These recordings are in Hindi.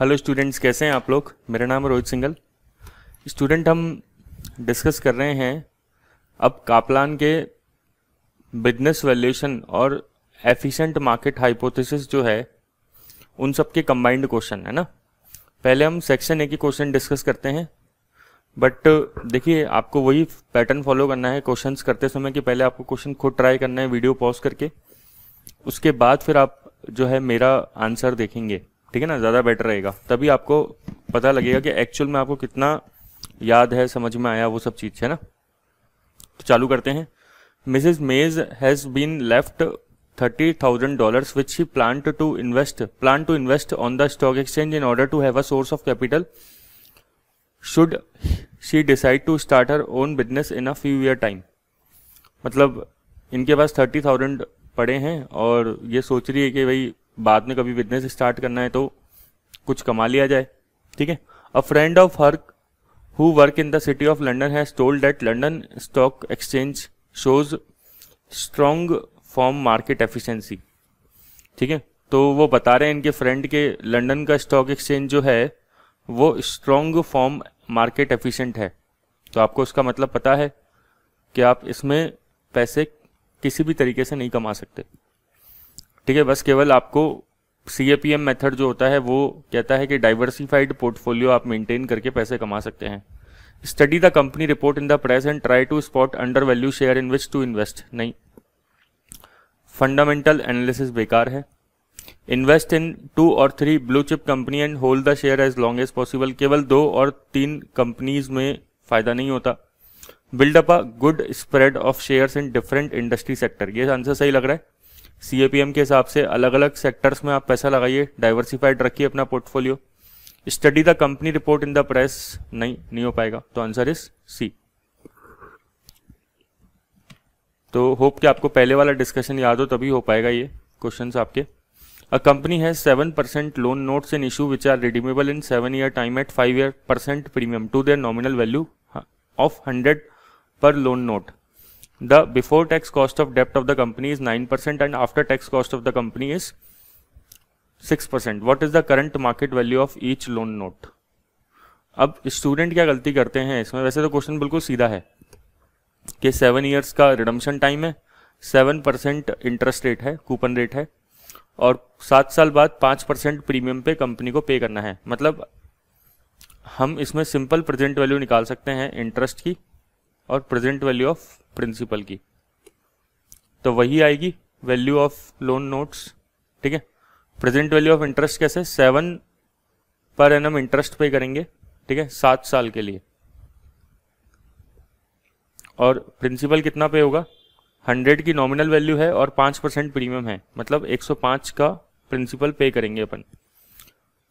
हेलो स्टूडेंट्स, कैसे हैं आप लोग। मेरा नाम है रोहित सिंघल। स्टूडेंट, हम डिस्कस कर रहे हैं अब कापलान के बिजनेस वैल्यूएशन और एफिशिएंट मार्केट हाइपोथेसिस जो है उन सब के कंबाइंड क्वेश्चन है ना। पहले हम सेक्शन ए की क्वेश्चन डिस्कस करते हैं, बट देखिए आपको वही पैटर्न फॉलो करना है क्वेश्चंस करते समय कि पहले आपको क्वेश्चन खुद ट्राई करना है वीडियो पॉज करके, उसके बाद फिर आप जो है मेरा आंसर देखेंगे, ठीक है ना। ज़्यादा बेटर रहेगा, तभी आपको पता लगेगा कि एक्चुअल में आपको कितना याद है, समझ में आया, वो सब चीज़ है ना। तो चालू करते हैं। Mrs Mays has been left $30,000 which she planned to invest on the stock exchange in order to have a source of capital should she decide to start her own business in a few year time। मतलब इनके पास 30,000 पड़े हैं और ये सोच रही है कि भाई बाद में कभी बिजनेस स्टार्ट करना है तो कुछ कमा लिया जाए, ठीक है। अ friend of her who work in the city of London has told that London stock exchange shows strong form market efficiency, ठीक है। तो वो बता रहे हैं इनके फ्रेंड के लंदन का स्टॉक एक्सचेंज जो है वो स्ट्रॉन्ग फॉर्म मार्केट एफिशिएंट है। तो आपको उसका मतलब पता है कि आप इसमें पैसे किसी भी तरीके से नहीं कमा सकते, ठीक है। बस केवल आपको CAPM मेथड जो होता है वो कहता है कि डाइवर्सिफाइड पोर्टफोलियो आप मेंटेन करके पैसे कमा सकते हैं। Study the company report in the press and try to spot under value share in which to invest, नहीं। फंडामेंटल एनालिसिस बेकार है। इन्वेस्ट इन 2 और 3 blue chip company and hold the share as long as possible, केवल 2 और 3 कंपनीज में फायदा नहीं होता। Build up a good spread of shares in different industry sector, ये आंसर सही लग रहा है। CAPM के हिसाब से अलग अलग सेक्टर्स में आप पैसा लगाइए, डाइवर्सिफाइड रखिए अपना portfolio. Study the company report in the press, नहीं हो पाएगा, तो आंसर इज सी। तो होप कि आपको पहले वाला डिस्कशन याद हो, तभी हो पाएगा ये क्वेश्चंस आपके। A company has 7% loan notes in issue which are redeemable in 7 year time at 5% premium to their nominal value of 100 per loan note. The before tax cost of debt of the company is 9% and after tax cost of the company is 6%. What is the current market value of each loan note? अब स्टूडेंट क्या गलती करते हैं इसमें, वैसे तो क्वेश्चन बिल्कुल सीधा है कि 7 ईयर्स का रिडम्पशन टाइम है, 7% इंटरेस्ट रेट है, कूपन रेट है, और 7 साल बाद 5% प्रीमियम पे कंपनी को पे करना है। मतलब हम इसमें सिंपल प्रेजेंट वैल्यू निकाल सकते हैं इंटरेस्ट की और प्रेजेंट वैल्यू ऑफ प्रिंसिपल की, तो वही आएगी वैल्यू ऑफ लोन नोट्स, ठीक है। प्रेजेंट वैल्यू ऑफ इंटरेस्ट कैसे, 7 पर एनम इंटरेस्ट पे करेंगे, ठीक है, 7 साल के लिए, और प्रिंसिपल कितना पे होगा, 100 की नॉमिनल वैल्यू है और 5% प्रीमियम है, मतलब 105 का प्रिंसिपल पे करेंगे अपन,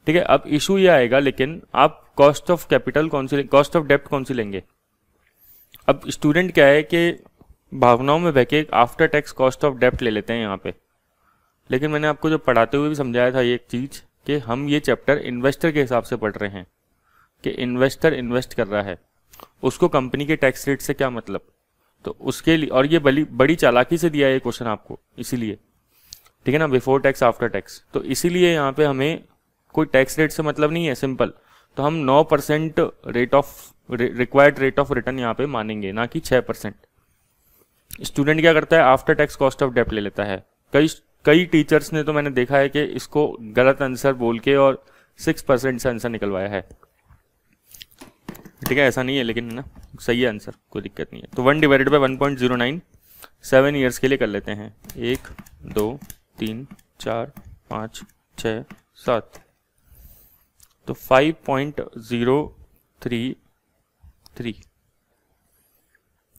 ठीक है। अब इशू ये आएगा, लेकिन आप कॉस्ट ऑफ कैपिटल कौन सी, कॉस्ट ऑफ डेप्ट कौन सी लेंगे। अब स्टूडेंट क्या है कि भावनाओं में बहके आफ्टर टैक्स कॉस्ट ऑफ डेप्ट ले लेते हैं यहाँ पे, लेकिन मैंने आपको जो पढ़ाते हुए भी समझाया था ये एक चीज़ कि हम ये चैप्टर इन्वेस्टर के हिसाब से पढ़ रहे हैं कि इन्वेस्टर इन्वेस्ट कर रहा है, उसको कंपनी के टैक्स रेट से क्या मतलब। तो उसके लिए, और ये बड़ी चालाकी से दिया है ये क्वेश्चन आपको, इसीलिए, ठीक है ना, बिफोर टैक्स आफ्टर टैक्स, तो इसीलिए यहाँ पे हमें कोई टैक्स रेट से मतलब नहीं है, सिंपल। तो हम 9% रिक्वायर्ड रेट ऑफ रिटर्न यहाँ पे मानेंगे, ना कि 6%। स्टूडेंट क्या करता है, आफ्टर टैक्स कॉस्ट ऑफ डेप्ट ले लेता है। कई टीचर्स ने तो मैंने देखा है कि इसको गलत आंसर बोल के और 6% से आंसर निकलवाया है, ठीक है। ऐसा नहीं है, लेकिन है ना, सही है आंसर, कोई दिक्कत नहीं है। तो 1 डिवाइडेड बाई 1.09 7 ईयर्स के लिए कर लेते हैं। 1 2 3 4 5 6 7, तो 5.033,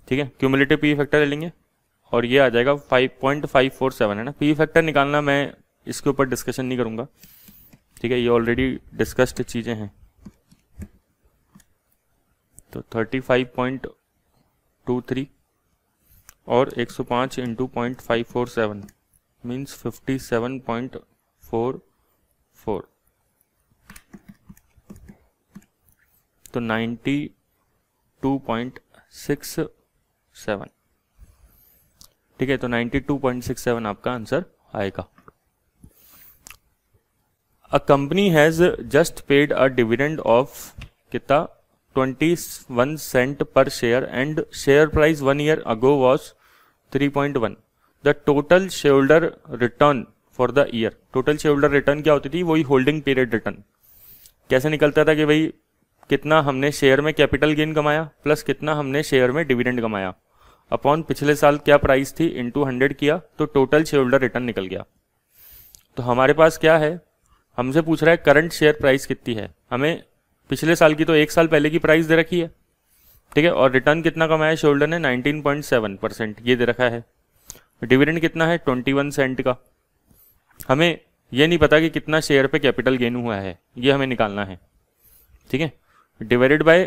ठीक है। क्यूमुलेटिव पी फैक्टर ले लेंगे और ये आ जाएगा 5.547, है ना। पी फैक्टर निकालना मैं इसके ऊपर डिस्कशन नहीं करूंगा, ठीक है, ये ऑलरेडी डिस्कस्ड चीजें हैं। तो 35.23 और 105 इंटू 0.547 मीन्स 57.44, तो 92.67, ठीक है। तो 92.67 आपका आंसर आएगा। अ company has just paid a dividend of कितना 21 सेंट पर share and share price 1 year ago was 3.1. The total shareholder return for the year. Total shareholder return क्या होती थी? वही होल्डिंग पीरियड रिटर्न. कैसे निकलता था कि भाई कितना हमने शेयर में कैपिटल गेन कमाया प्लस कितना हमने शेयर में डिविडेंड कमाया अपॉन पिछले साल क्या प्राइस थी इंटू 100 किया तो टोटल शेयरहोल्डर रिटर्न निकल गया. तो हमारे पास क्या है? हमसे पूछ रहा है करंट शेयर प्राइस कितनी है. हमें पिछले साल की तो एक साल पहले की प्राइस दे रखी है, ठीक है, और रिटर्न कितना कमाया शेयरहोल्डर ने? 19.7% ये दे रखा है. डिविडेंड कितना है? 21 सेंट का. हमें ये नहीं पता कि कितना शेयर पे कैपिटल गेन हुआ है, ये हमें निकालना है, ठीक है. डिवाइडेड बाय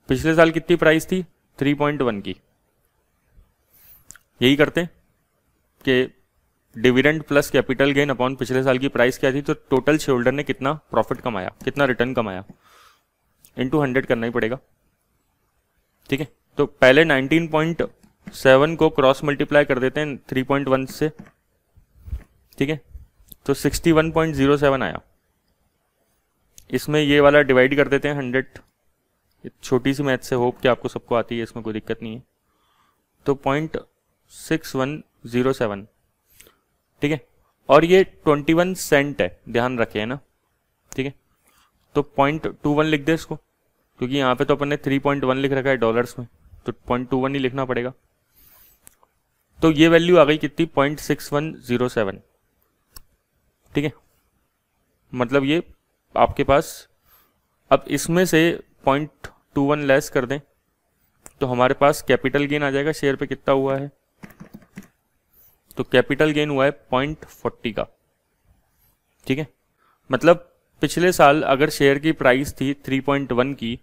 पिछले साल कितनी प्राइस थी? 3.1 की. यही करते हैं कि dividend plus capital gain upon पिछले साल की प्राइस क्या थी, तो टोटल शेयरहोल्डर ने कितना प्रॉफिट कमाया, कितना रिटर्न कमाया, इंटू 100 करना ही पड़ेगा, ठीक है. तो पहले 19.7 को क्रॉस मल्टीप्लाई कर देते हैं 3.1 से, ठीक है, तो 61.07 आया. इसमें ये वाला डिवाइड कर देते हैं 100. छोटी सी मैथ से, होप कि आपको सबको आती है, इसमें कोई दिक्कत नहीं है. तो 0.6107, ठीक है, और ये 21 सेंट है, ध्यान रखे है ना, ठीक है. तो 0.21 लिख दे इसको, क्योंकि यहाँ पे तो अपन ने 3.1 लिख रखा है डॉलर्स में, तो 0.21 ही लिखना पड़ेगा. तो ये वैल्यू आ गई कितनी? 0.6107, ठीक है. मतलब ये आपके पास, अब इसमें से 0.21 लेस कर दें तो हमारे पास कैपिटल गेन आ जाएगा. शेयर पे कितना हुआ है? तो कैपिटल गेन हुआ है 0.40 का, ठीक है. मतलब पिछले साल अगर शेयर की प्राइस थी 3.1 की,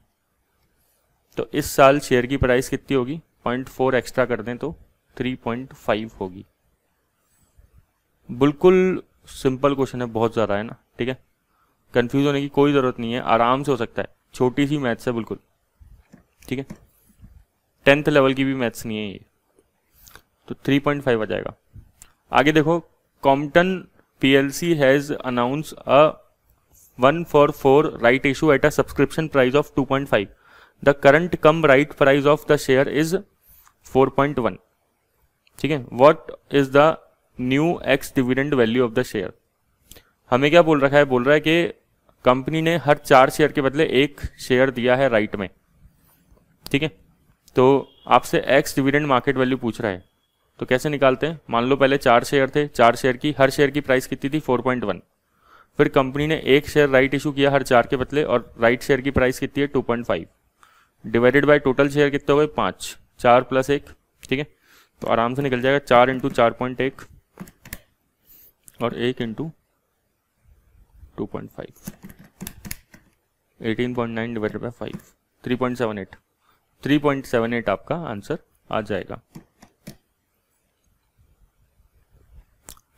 तो इस साल शेयर की प्राइस कितनी होगी? 0.4 एक्स्ट्रा कर दें तो 3.5 होगी. बिल्कुल सिंपल क्वेश्चन है, बहुत ज़्यादा है ना, ठीक है. कंफ्यूज होने की कोई ज़रूरत नहीं है, आराम से हो सकता है. छोटी सी मैथ्स है बिल्कुल, ठीक है. 10th लेवल की भी मैथ्स नहीं है ये. तो 3.5 आ जाएगा. आगे देखो, Compton PLC has announce a 1-for-4 right issue at a subscription price of 2.5. The current come right price of the share is 4.1, ठीक है. What is the new x dividend value of the share. हमें क्या बोल रखा है? बोल रहा है कि कंपनी ने हर 4 शेयर के बदले 1 शेयर दिया है राइट में, ठीक है. तो आपसे एक्स डिविडेंड मार्केट वैल्यू पूछ रहा है, तो कैसे निकालते हैं? मान लो पहले 4 शेयर थे, 4 शेयर की हर शेयर की प्राइस कितनी थी? 4.1. फिर कंपनी ने 1 शेयर राइट इशू किया हर 4 के बदले, और राइट शेयर की प्राइस कितनी है? 2.5. डिवाइडेड बाय टोटल शेयर कितने हो गए? 5. 4 + 1, ठीक है. तो आराम से निकल जाएगा 4 × 4.1 और 1 × 2.5. 18.9 डिवाइडेड बाय 5, 3.78. 3.78 आपका आंसर आ जाएगा.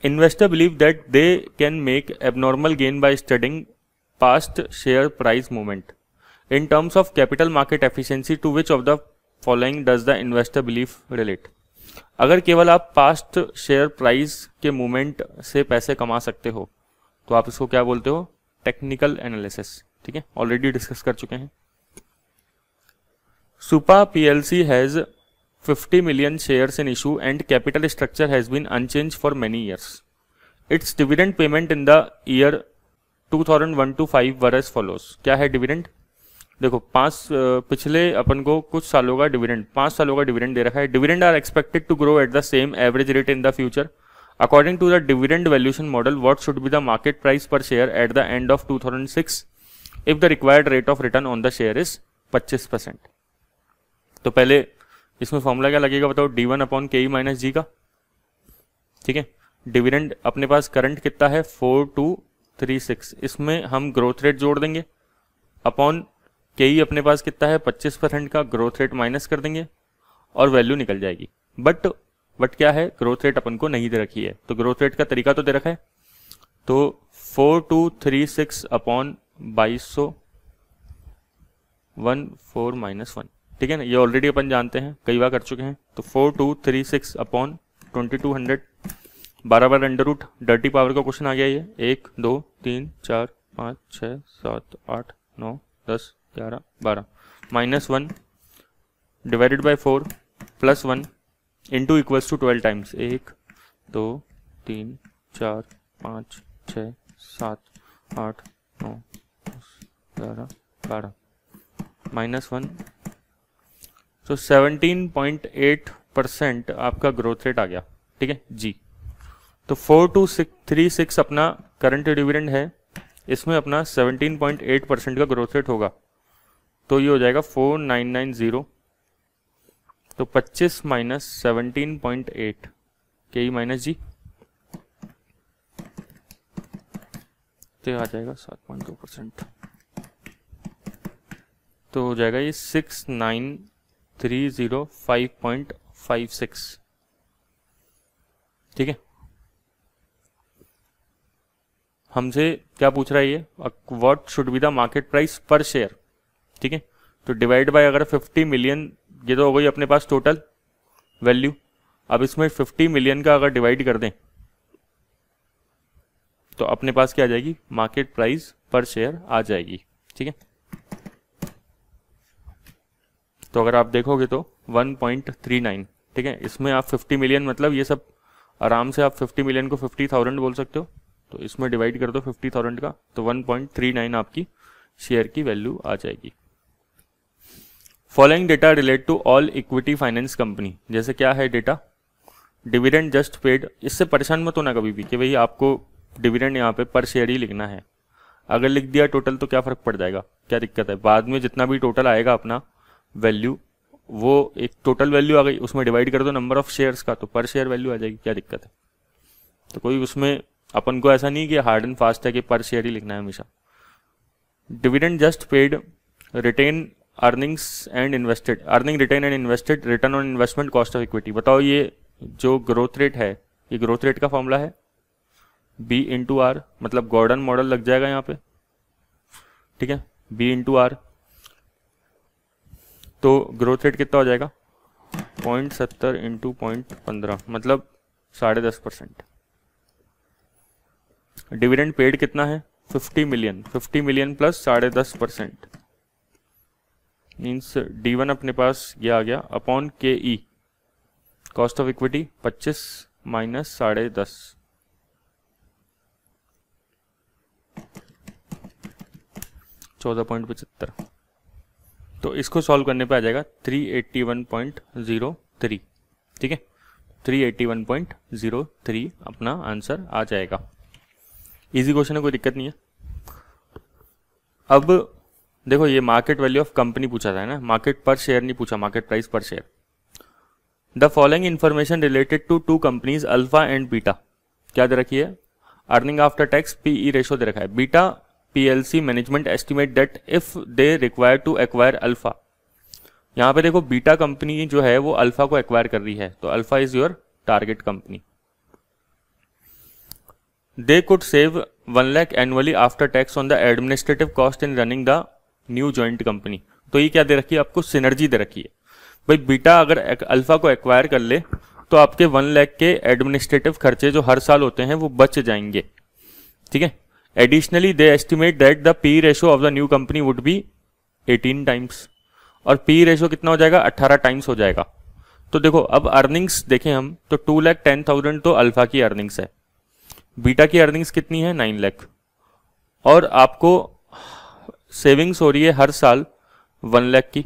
Investor believe that they can make abnormal gain by studying past share price movement. In terms of capital market efficiency, to which of the following does the investor belief relate? अगर केवल आप पास्ट शेयर प्राइस के मूवमेंट से पैसे कमा सकते हो तो आप इसको क्या बोलते हो? टेक्निकल एनालिसिस, ठीक है, ऑलरेडी डिस्कस कर चुके हैं. सुपा PLC has 50 million shares in issue and capital structure has been unchanged for many years. Its dividend payment in the year 2001 to 5 were as follows. क्या है डिविडेंड? देखो, पिछले अपन को कुछ सालों का डिविडेंड, 5 सालों का डिविडेंड दे रखा है. Dividend are expected to grow at the same average rate in the future. According to the dividend valuation model, what should be the market price पर share at the end of 2006 if the required rate of return on the share is 25%. तो पहले इसमें फॉर्मूला क्या लगेगा बताओ? D1/KE - G का, ठीक है. डिविडेंड अपने पास करंट कितना है? 4236. इसमें हम ग्रोथ रेट जोड़ देंगे अपॉन KE अपने पास कितना है? 25% का. ग्रोथ रेट माइनस कर देंगे और वैल्यू निकल जाएगी. बट क्या है? ग्रोथ रेट अपन को नहीं दे रखी है, तो ग्रोथ रेट का तरीका तो दे रखा है. तो 4236/2200 14 - 1, ठीक है ना. ये ऑलरेडी अपन जानते हैं, कई बार कर चुके हैं. तो 4236/2200 12 बार अंडर रूट डर्टी पावर का क्वेश्चन आ गया ये, 1 2 3 4 5 6 7 8 9 10 11 12 -1 divided by 4 +1 into equals to 12 times, 1 2 3 4 5 6 7 8 9 10 11 12 -1, तो 17.8% आपका ग्रोथ रेट आ गया। ठीक है जी। तो 4236 अपना करंट डिविडेंड है, इसमें अपना 17.8% का ग्रोथ रेट होगा, तो ये हो जाएगा 4990। तो 25 माइनस 17.8 के माइनस जी, तो आ जाएगा 7.2%, तो हो जाएगा ये 6930.556। ठीक है, हमसे क्या पूछ रहा है ये, what should be the market price पर शेयर। ठीक है, तो डिवाइड बाय अगर 50 मिलियन, ये तो हो गई अपने पास टोटल वैल्यू। अब इसमें 50 मिलियन का अगर डिवाइड कर दें तो अपने पास क्या आ जाएगी, मार्केट प्राइस पर शेयर आ जाएगी। ठीक है, तो अगर आप देखोगे तो 1.39। ठीक है, इसमें आप 50 मिलियन मतलब ये सब आराम से आप 50 मिलियन को 50,000 बोल सकते हो, तो इसमें डिवाइड कर दो 50,000 का, तो 1.39 आपकी शेयर की वैल्यू आ जाएगी। Following data relate to all equity finance company. जैसे क्या है डेटा, डिविडेंड जस्ट पेड। इससे परेशान मत होना कभी भी कि भाई आपको डिविडेंड यहाँ पे पर शेयर ही लिखना है, अगर लिख दिया टोटल तो क्या फर्क पड़ जाएगा, क्या दिक्कत है। बाद में जितना भी टोटल आएगा अपना वैल्यू, वो एक टोटल वैल्यू आ गई, उसमें डिवाइड कर दो नंबर ऑफ शेयर्स का, तो पर शेयर वैल्यू आ जाएगी, क्या दिक्कत है। तो कोई उसमें अपन को ऐसा नहीं कि हार्ड एंड फास्ट है कि पर शेयर ही लिखना है हमेशा। Dividend just paid, retained earnings and invested, earning retained and invested, return on investment, cost of equity. बताओ ये जो ग्रोथ रेट है, ये ग्रोथ रेट का फॉर्मूला है B इंटू आर, मतलब गॉर्डन मॉडल लग जाएगा यहाँ पे। ठीक है, B इंटू आर, तो ग्रोथ रेट कितना हो जाएगा 0.70 इंटू 0.15, मतलब 10.5%। डिविडेंड पेड कितना है 50 million, 50 million plus 10.5% means D1 अपने पास ये आ गया upon KE, cost of equity 25 minus 10.5, 14.75। तो इसको सॉल्व करने पे आ जाएगा 381.03। ठीक है, 381.03 अपना आंसर आ जाएगा। इजी क्वेश्चन है, कोई दिक्कत नहीं है। अब देखो ये मार्केट वैल्यू ऑफ कंपनी पूछा था ना, मार्केट पर शेयर नहीं पूछा, मार्केट प्राइस पर share. The following information related to to companies alpha and beta, क्या दे रखी है, earning after tax PE ratio दे रखा है। Beta PLC management estimate that if they require to acquire alpha. यहाँ पे देखो बीटा कंपनी जो है वो अल्फा को एक्वायर कर रही है, तो alpha is your target company. They could save 1 lakh annually after tax on the administrative cost in running the new joint company. तो ये क्या दे रखी है आपको, सिनर्जी दे रखी है। भाई बीटा अगर अल्फा को एक्वायर कर ले तो आपके 1 लाख के एडमिनिस्ट्रेटिव खर्चे जो हर साल होते हैं वो बच जाएंगे। ठीक है, additionally they estimate that the P ratio of the new company would be 18 times, और पी रेशो कितना हो जाएगा 18 टाइम्स हो जाएगा। तो देखो अब अर्निंग्स देखें हम तो 2,10,000 तो अल्फा की अर्निंग्स है, बीटा की अर्निंग्स कितनी है 9 लाख, और आपको सेविंग्स हो रही है हर साल 1 लाख की।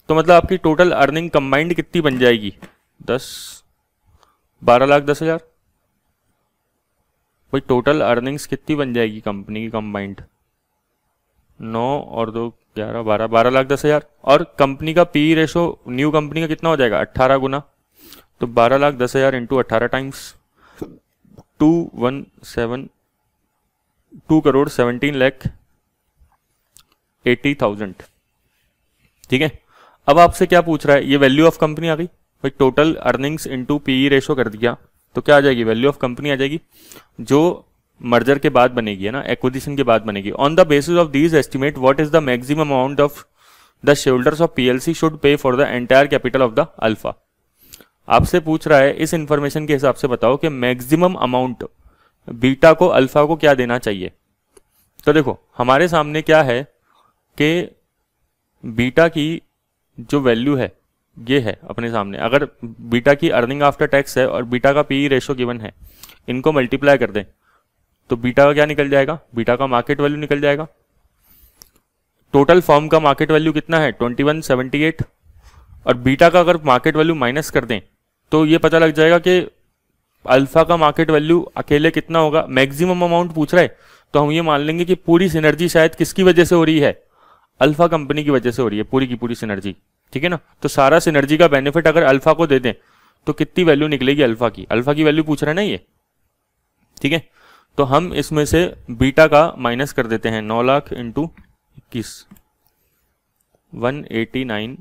तो मतलब आपकी टोटल अर्निंग कंबाइंड कितनी बन जाएगी 12,10,000। भाई टोटल अर्निंग्स कितनी बन जाएगी कंपनी की कंबाइंड, 9 और 2 11 12,10,000, और कंपनी का पी रेशो न्यू कंपनी का कितना हो जाएगा 18 गुना, तो 12,10,000 इंटू 18 टाइम्स 2,17,80,000। ठीक है, अब आपसे क्या पूछ रहा है, ये वैल्यू ऑफ कंपनी आ गई। भाई total earnings into PE ratio कर दिया तो क्या आ जाएगी, वैल्यू ऑफ कंपनी आ जाएगी जो मर्जर के बाद बनेगी, है ना, एक्विजिशन के बाद बनेगी। On the basis of these estimate what is the maximum amount of the shareholders of PLC should pay for the entire capital of the alpha. आपसे पूछ रहा है इस इंफॉर्मेशन के हिसाब से बताओ कि मैक्सिमम अमाउंट बीटा को अल्फा को क्या देना चाहिए। तो देखो हमारे सामने क्या है कि बीटा की जो वैल्यू है ये है अपने सामने। अगर बीटा की अर्निंग आफ्टर टैक्स है और बीटा का पीई रेशो गिवन है, इनको मल्टीप्लाई कर दें तो बीटा का क्या निकल जाएगा, बीटा का मार्केट वैल्यू निकल जाएगा। टोटल फर्म का मार्केट वैल्यू कितना है 2178, और बीटा का अगर मार्केट वैल्यू माइनस कर दें तो ये पता लग जाएगा कि अल्फा का मार्केट वैल्यू अकेले कितना होगा। मैक्सिमम अमाउंट पूछ रहा है तो हम ये मान लेंगे कि पूरी सिनर्जी शायद किसकी वजह से हो रही है, अल्फा कंपनी की वजह से हो रही है पूरी की पूरी सिनर्जी, ठीक है ना। तो सारा सिनर्जी का बेनिफिट अगर अल्फा को दे दें तो कितनी वैल्यू निकलेगी अल्फा की, अल्फा की वैल्यू पूछ रहा है ना ये, ठीक है। तो हम इसमें से बीटा का माइनस कर देते हैं 9 लाख इंटू 21 189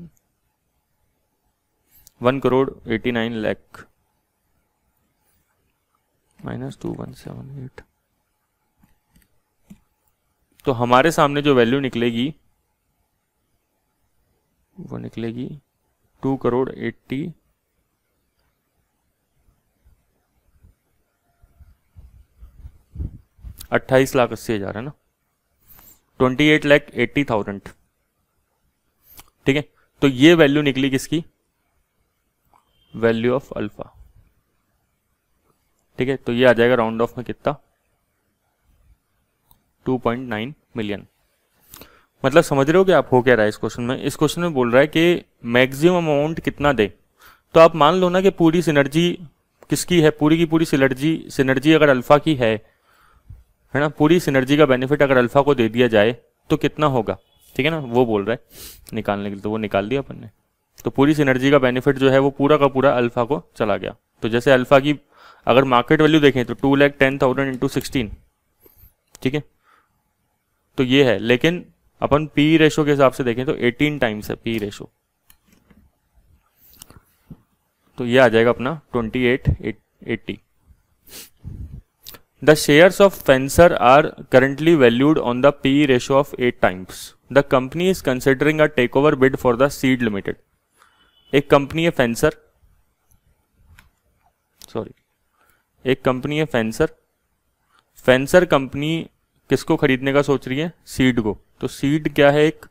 1 करोड़ 89 लाख माइनस 2178। तो हमारे सामने जो वैल्यू निकलेगी वो निकलेगी 2 करोड़ 28 लाख 80 हजार है ना, 28,80,000, ठीक है। तो ये वैल्यू निकली किसकी, वैल्यू ऑफ अल्फा, ठीक है। तो ये आ जाएगा राउंड ऑफ में कितना 2.9 मिलियन। मतलब समझ रहे हो कि आप हो क्या रहा है इस क्वेश्चन में। इस क्वेश्चन में बोल रहा है कि मैक्सिमम अमाउंट कितना दे। तो आप मान लो ना कि पूरी सिनर्जी किसकी है, पूरी की पूरी सिनर्जी अगर अल्फा की है ना, पूरी सिनर्जी का बेनिफिट अगर अल्फा को दे दिया जाए तो कितना होगा, ठीक है ना। वो बोल रहा है निकालने के लिए, तो वो निकाल दिया अपन ने। तो पूरी सिनर्जी का बेनिफिट जो है वो पूरा का पूरा अल्फा को चला गया। तो जैसे अल्फा की अगर मार्केट वैल्यू देखें तो 2,10,000 इंटू 16, ठीक है। तो ये है, लेकिन अपन पी रेशो के हिसाब से देखें तो 18 टाइम्स है पी रेशो, तो ये आ जाएगा अपना 2880। The shares of Fencer are currently valued on the PE ratio of 8 times. The company is considering a takeover bid for the Seed Limited. एक कंपनी है फेंसर, एक कंपनी है फेंसर। फेंसर कंपनी किसको खरीदने का सोच रही है, सीड को। तो सीड क्या है, एक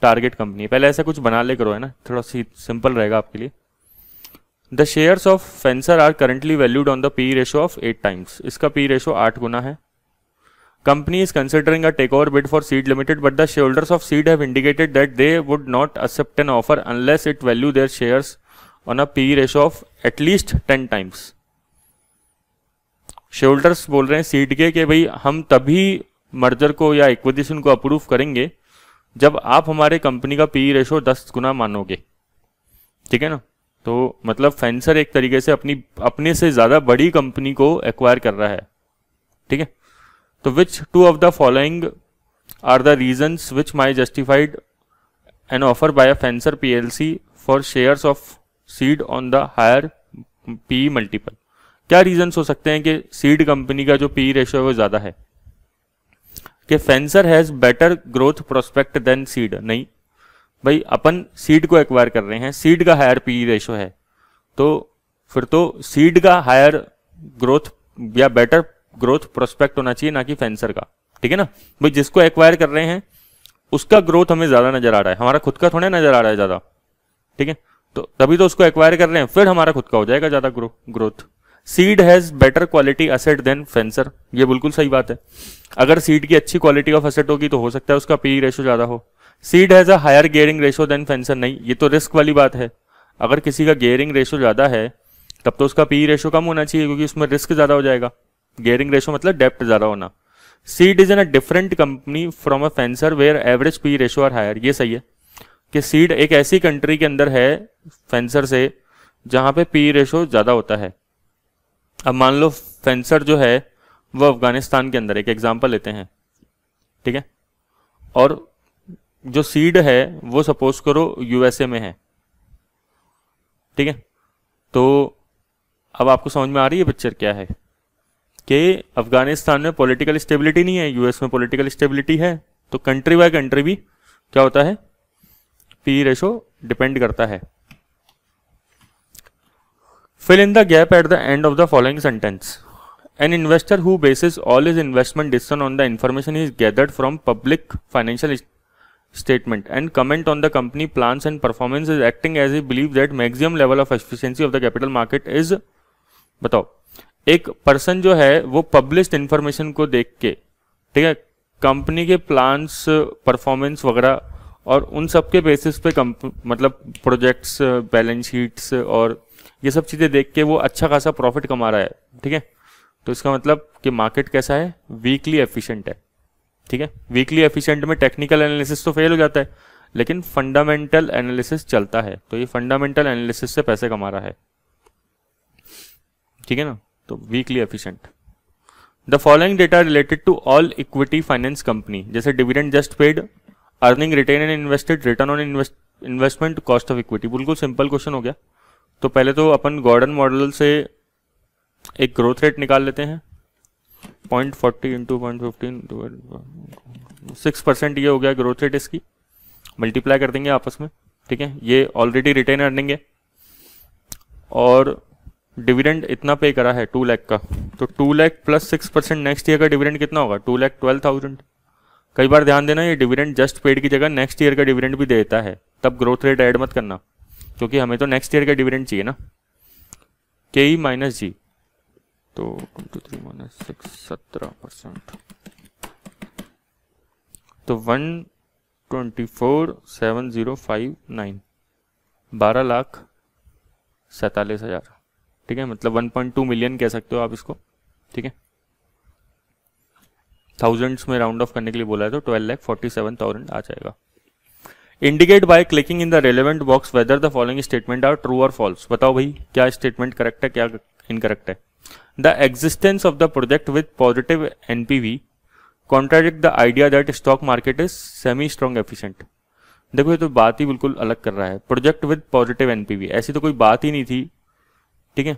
टारगेट कंपनी है। पहले ऐसा कुछ बना ले करो, है ना, थोड़ा सिंपल रहेगा आपके लिए। The shares of Fencer are currently valued on the P ratio of 8 times. इसका पी रेशो 8 गुना है। Company is considering a takeover bid for Seed limited but the shareholders of Seed have indicated that they would not accept an offer unless it value their shares on a P ratio of at least 10 times. Shareholders बोल रहे हैं सीड के कि भाई हम तभी मर्जर को या एक्विजिशन को अप्रूव करेंगे जब आप हमारे कंपनी का पी रेशो 10 गुना मानोगे, ठीक है ना। तो मतलब फेंसर एक तरीके से अपने से ज्यादा बड़ी कंपनी को एक्वायर कर रहा है, ठीक है। तो which two of the following are the reasons which may justified an offer by a Fencer PLC for shares of Seed on the higher P multiple. क्या रीजंस हो सकते हैं कि सीड कंपनी का जो पी रेशो है वो ज्यादा है। कि Fencer has better growth prospect than Seed. नहीं भाई, अपन सीड को एक्वायर कर रहे हैं, सीड का हायर पी रेशो है, तो फिर तो सीड का हायर ग्रोथ या बेटर ग्रोथ प्रोस्पेक्ट होना चाहिए, ना कि फेंसर का, ठीक है ना। भाई जिसको एक्वायर कर रहे हैं उसका ग्रोथ हमें ज्यादा नजर आ रहा है, हमारा खुद का थोड़ा नजर आ रहा है ज्यादा, ठीक है। तो तभी तो उसको एक्वायर कर रहे हैं, फिर हमारा खुद का हो जाएगा ज्यादा growth. Seed has better quality asset than Fencer, ये बिल्कुल सही बात है। अगर सीड की अच्छी क्वालिटी ऑफ एसेट होगी तो हो सकता है उसका पी रेशो ज्यादा हो। Seed has a higher gearing ratio than Fencer, नहीं, ये तो रिस्क वाली बात है। अगर किसी का गियरिंग रेशो ज्यादा है तब तो उसका पी रेशो कम होना चाहिए, क्योंकि उसमें रिस्क ज्यादा हो जाएगा। गियरिंग रेशो मतलब डेप्थ ज्यादा होना। Seed is in a different company from a Fencer where average P ratio are higher, ये सही है कि सीड एक ऐसी कंट्री के अंदर है फेंसर से जहां पे पी रेशो ज्यादा होता है। अब मान लो फेंसर जो है वो अफगानिस्तान के अंदर, एक एग्जांपल लेते हैं, ठीक है, और जो सीड है वो सपोज करो यूएसए में है, ठीक है। तो अब आपको समझ में आ रही है पिक्चर क्या है कि अफगानिस्तान में पॉलिटिकल स्टेबिलिटी नहीं है, यूएस में पॉलिटिकल स्टेबिलिटी है। तो कंट्री बाय कंट्री भी क्या होता है, पी रेशो डिपेंड करता है। Fill in the gap at the end of the following sentence. An investor who bases all his investment decision on the information he is gathered from public financial statement and comment on the company plans and performance is acting as he believes that maximum level of efficiency of the capital market is. बताओ, एक पर्सन जो है वो पब्लिश्ड इंफॉर्मेशन को देख के, ठीक है, कंपनी के प्लान्स, परफॉर्मेंस वगैरह और उन सब के बेसिस पे मतलब प्रोजेक्ट्स, बैलेंस शीट्स और ये सब चीज़ें देख के वो अच्छा खासा प्रॉफिट कमा रहा है, ठीक है। तो इसका मतलब कि मार्केट कैसा है, वीकली एफिशिएंट है, ठीक है। वीकली एफिशिएंट में टेक्निकल एनालिसिस तो फेल हो जाता है, लेकिन फंडामेंटल एनालिसिस चलता है, तो ये फंडामेंटल एनालिसिस से पैसे कमा रहा है, ठीक है ना। तो weakly efficient. The following data related to all equity finance company, जैसे dividend just paid, earning retained and invested, return on investment, cost of equity. बिल्कुल सिंपल क्वेश्चन हो गया। तो पहले तो अपन गॉर्डन मॉडल से एक ग्रोथ रेट निकाल लेते हैं, 0.40 इंटू 0.15 6% ये हो गया ग्रोथ रेट इसकी, मल्टीप्लाई कर देंगे आपस में, ठीक है। ये ऑलरेडी रिटेन अर्निंग है और डिविडेंड इतना पे करा है 2 लाख का, तो 2 लाख प्लस 6% नेक्स्ट ईयर का डिविडेंड कितना होगा, 2,12,000। कई बार ध्यान देना, ये डिविडेंड जस्ट पेड की जगह नेक्स्ट ईयर का डिविडेंड भी देता है, तब ग्रोथ रेट ऐड मत करना, क्योंकि हमें तो नेक्स्ट ईयर का डिविडेंड चाहिए ना। के माइनस जी, तो 23 माइनस 6 17%, तो 124,705,9 12,47,000, ठीक है। मतलब 1.2 मिलियन कह सकते हो आप इसको, ठीक है। थाउजेंड्स में राउंड ऑफ करने के लिए बोला है तो 12,47,000 आ जाएगा। Indicate by clicking in the relevant box whether the following statement are true और फॉल्स। बताओ भाई क्या स्टेटमेंट करेक्ट है, क्या इनकरेक्ट है। The existence of the project with positive NPV contradict the idea that stock market is semi strong efficient. देखो ये तो बात ही बिल्कुल अलग कर रहा है। प्रोजेक्ट विद पॉजिटिव एनपीवी, ऐसी तो कोई बात ही नहीं थी, ठीक है,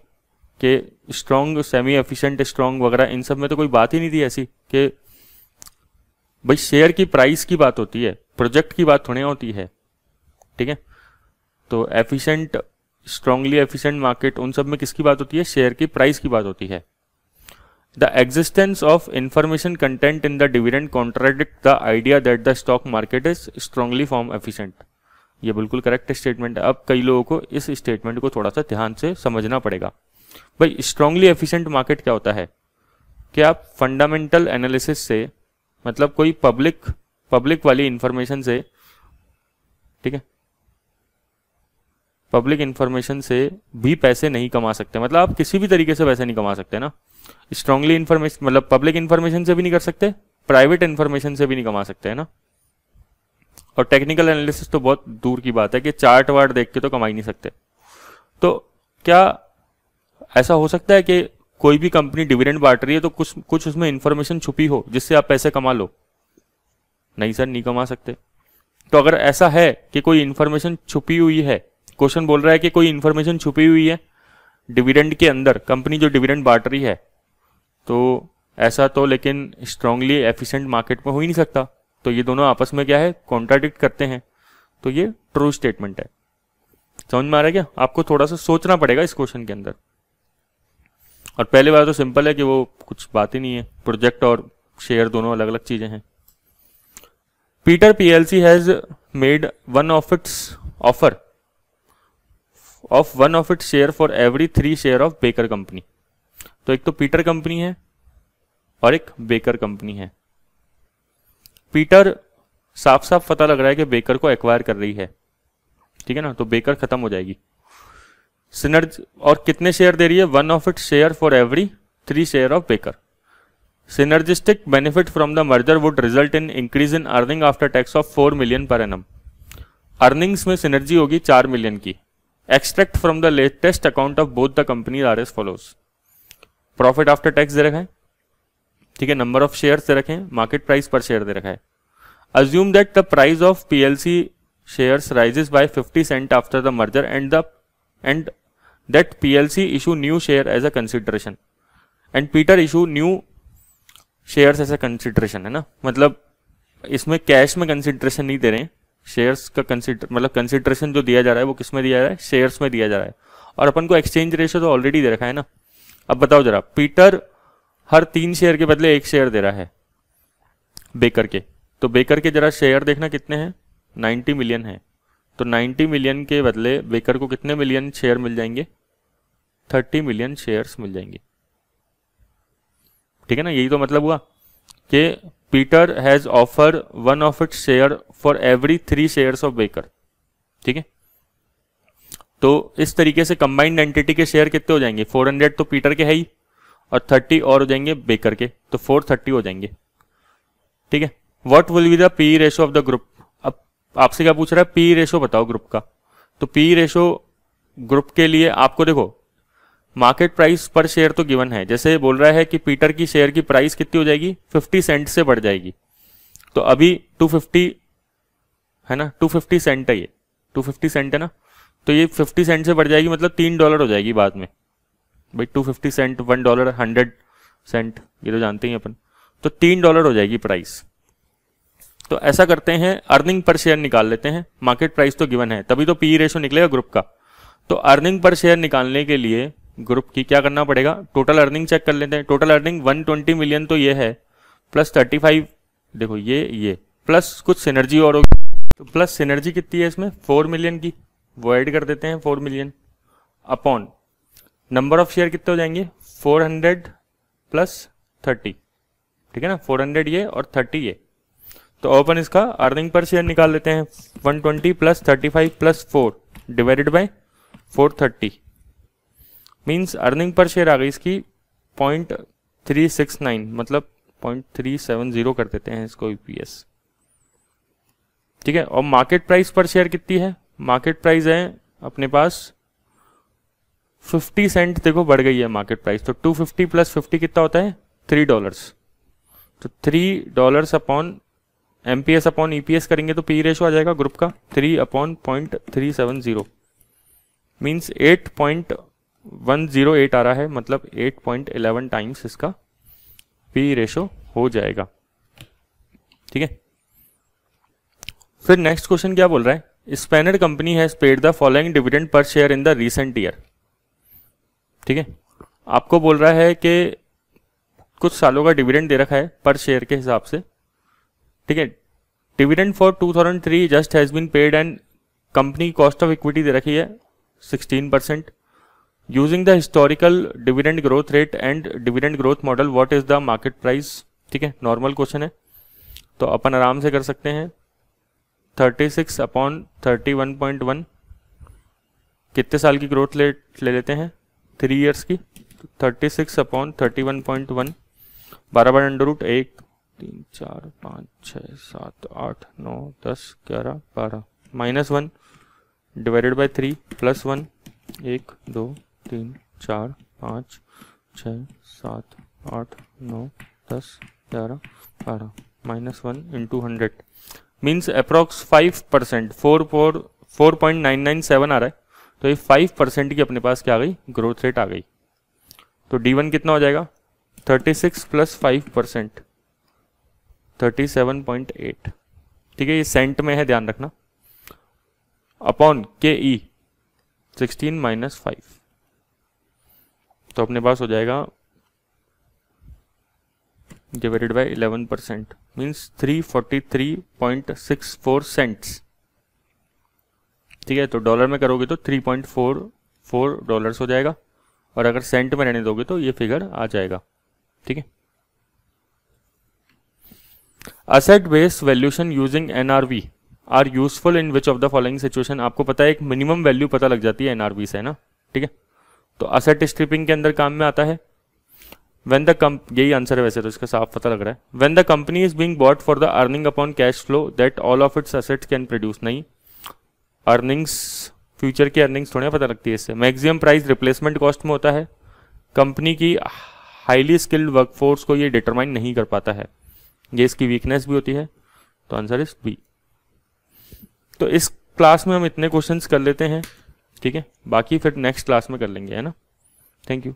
कि स्ट्रॉन्ग, सेमी एफिशिएंट, स्ट्रॉन्ग वगैरह, इन सब में तो कोई बात ही नहीं थी ऐसी कि भाई शेयर की प्राइस की बात होती है, प्रोजेक्ट की बात थोड़ी होती है, ठीक है। तो एफिशिएंट, स्ट्रांगली एफिशिएंट मार्केट, उन सब में किसकी बात होती है, शेयर की प्राइस की बात होती है। The existence of information content in the dividend contradict the idea that the stock market is strongly form efficient. ये बिल्कुल करेक्ट स्टेटमेंट है। अब कई लोगों को इस स्टेटमेंट को थोड़ा सा ध्यान से समझना पड़ेगा। भाई स्ट्रांगली एफिशिएंट मार्केट क्या होता है कि आप फंडामेंटल एनालिसिस से, मतलब कोई पब्लिक वाली इंफॉर्मेशन से, ठीक है, पब्लिक इंफॉर्मेशन से भी पैसे नहीं कमा सकते। मतलब आप किसी भी तरीके से पैसे नहीं कमा सकते ना। स्ट्रांगली इंफॉर्मेशन मतलब पब्लिक इंफॉर्मेशन से भी नहीं कर सकते, प्राइवेट इंफॉर्मेशन से भी नहीं कमा सकते, है ना। और टेक्निकल एनालिसिस तो बहुत दूर की बात है कि चार्ट वार्ट देख के तो कमा ही नहीं सकते। तो क्या ऐसा हो सकता है कि कोई भी कंपनी डिविडेंड बांट रही है तो कुछ उसमें इंफॉर्मेशन छुपी हो जिससे आप पैसे कमा लो? नहीं सर, नहीं कमा सकते। तो अगर ऐसा है कि कोई इंफॉर्मेशन छुपी हुई है, क्वेश्चन बोल रहा है कि कोई इंफॉर्मेशन छुपी हुई है डिविडेंड के अंदर, कंपनी जो डिविडेंड बांट रही है, तो ऐसा तो लेकिन स्ट्रांगली एफिशिएंट मार्केट में हो ही नहीं सकता। तो ये दोनों आपस में क्या है, कॉन्ट्राडिक्ट करते हैं। तो ये ट्रू स्टेटमेंट है। समझ में आ रहा है क्या? आपको थोड़ा सा सोचना पड़ेगा इस क्वेश्चन के अंदर। और पहले बात तो सिंपल है कि वो कुछ बात ही नहीं है, प्रोजेक्ट और शेयर दोनों अलग अलग चीजें हैं। Peter PLC has made one of it's offer of one of its share for every 3 share of baker company. तो एक तो पीटर कंपनी है और एक बेकर कंपनी है। पीटर साफ साफ पता लग रहा है कि बेकर को एक्वायर कर रही है, ठीक है ना, तो बेकर खत्म हो जाएगी। सिनर्जी और कितने शेयर दे रही है, one of its share for every 3 share of Baker. Synergistic benefit from the merger would result in increase in earning after tax of 4 million per annum. Earnings में सिनर्जी होगी 4 मिलियन की। Extract from the latest account of both the company are as follows. Profit after tax दे रखा है, ठीक है, नंबर ऑफ शेयर दे रखे हैं, मार्केट प्राइस पर शेयर दे रखा है। Assume that the price of PLC shares rises by 50 cent after the merger and that PLC issue new share as a consideration and Peter issue new shares as a consideration, है ना। मतलब इसमें कैश में कंसिडरेशन नहीं दे रहे हैं, शेयर्स का मतलब कंसिडरेशन जो दिया जा रहा है वो किस में दिया जा रहा है, शेयर्स में दिया जा रहा है। और अपन को एक्सचेंज रेशियो तो ऑलरेडी दे रखा है ना। अब बताओ जरा, पीटर हर 3 शेयर के बदले 1 शेयर दे रहा है बेकर के, तो बेकर के जरा शेयर देखना कितने हैं, 90 मिलियन है। तो 90 मिलियन के बदले बेकर को कितने मिलियन शेयर मिल जाएंगे, 30 मिलियन शेयर्स मिल जाएंगे। ठीक है ना, यही तो मतलब हुआ कि Peter has offer one of its share for every 3 shares of baker. ठीक है, तो इस तरीके से कंबाइंड एंटिटी के शेयर कितने हो जाएंगे, 400 तो पीटर के है ही और 30 और हो जाएंगे बेकर के, तो 430 हो जाएंगे। ठीक है, what will be the P ratio of the group. अब आपसे क्या पूछ रहा है, पी रेशो बताओ ग्रुप का। तो पी रेशो ग्रुप के लिए आपको देखो, मार्केट प्राइस पर शेयर तो गिवन है, जैसे बोल रहा है कि पीटर की शेयर की प्राइस कितनी हो जाएगी, 50 सेंट से बढ़ जाएगी। तो अभी 250 है ना, 250 सेंट है, ये 250 सेंट है ना, तो ये 50 सेंट से बढ़ जाएगी, मतलब $3 हो जाएगी बाद में। भाई 250 सेंट, $1, 100 सेंट, ये तो जानते ही अपन, तो $3 हो जाएगी प्राइस। तो ऐसा करते हैं, अर्निंग पर शेयर निकाल लेते हैं, मार्केट प्राइस तो गिवन है, तभी तो पी रेशो निकलेगा ग्रुप का। तो अर्निंग पर शेयर निकालने के लिए ग्रुप की क्या करना पड़ेगा, टोटल अर्निंग चेक कर लेते हैं। टोटल अर्निंग 120 मिलियन तो ये है, प्लस 35, देखो ये प्लस कुछ सिनर्जी और होगी, तो प्लस सिनर्जी कितनी है इसमें, 4 मिलियन की, वो ऐड कर देते हैं 4 million, upon number of share कितने हो जाएंगे, 400 प्लस 30। ठीक है ना, 400 ये और 30 ये, तो अपन इसका अर्निंग पर शेयर निकाल लेते हैं, 120 plus 35 plus 4 divided by 430, means earning per share आ गई इसकी 0.369, मतलब 0.370 कर देते हैं इसको EPS। ठीक है, और मार्केट प्राइस पर शेयर कितनी है, मार्केट प्राइस है अपने पास 50 सेंट, देखो बढ़ गई है मार्केट प्राइस, तो 250 प्लस 50 कितना होता है, $3। तो $3 अपॉन MPS अपॉन EPS करेंगे तो पी रेशो आ जाएगा ग्रुप का 3/0.370, मीन्स 8.108 आ रहा है, मतलब 8.11 टाइम्स इसका पी रेशो हो जाएगा। ठीक है, फिर नेक्स्ट क्वेश्चन क्या बोल रहा है, spanner company has paid the following dividend per share in the recent year. ठीक है, आपको बोल रहा है कि कुछ सालों का डिविडेंड दे रखा है पर शेयर के हिसाब से। ठीक है, dividend for 2003 just has been paid and company cost of equity दे रखी है 16%। Using the historical dividend growth rate and dividend growth model what is the market price. ठीक है, नॉर्मल क्वेश्चन है तो अपन आराम से कर सकते हैं, 36/31.1 कितने साल की ग्रोथ ले लेते हैं, 3 ईयर्स की, 36/31.1 12/√1 3 4 5 6 7 8 9 10 11 12 -1 डिवाइडेड बाय 3 +1 1 2 3 4 5 6 7 8 9 10 11 12 -1 × 100 मीन्स अप्रॉक्स 5%, 4.997 आ रहा है, तो ये 5% की अपने पास क्या आ गई, ग्रोथ रेट आ गई। तो D1 कितना हो जाएगा, 36 + 5%, 37.8। ठीक है, ये सेंट में है, ध्यान रखना, अपॉन KE 16 - 5, तो अपने पास हो जाएगा डिवाइडेड बाय 11%, मीन्स 343.64 सेंट्स। ठीक है, तो डॉलर में करोगे तो $3.44 हो जाएगा, और अगर सेंट में रहने दोगे तो ये फिगर आ जाएगा। ठीक है, asset based valuation using NRV are useful in which of the following situation. आपको पता है एक मिनिमम वैल्यू पता लग जाती है NRV से, है ना। ठीक है, तो असेट स्ट्रिपिंग के अंदर काम में आता है, when the यही आंसर है वैसे तो, इसका साफ पता लग रहा है, when the company is being bought for the earning upon cash flow that all of its assets can produce। नहीं, अर्निंग्स फ्यूचर की अर्निंग्स थोड़ी पता लगती है इससे। मैक्सिमम प्राइस रिप्लेसमेंट कॉस्ट में होता है, कंपनी की हाईली स्किल्ड वर्कफोर्स को ये डिटरमाइन नहीं कर पाता है, ये इसकी वीकनेस भी होती है, तो आंसर इज बी। तो इस क्लास में हम इतने क्वेश्चंस कर लेते हैं, ठीक है, बाकी फिर नेक्स्ट क्लास में कर लेंगे, है ना। Thank you.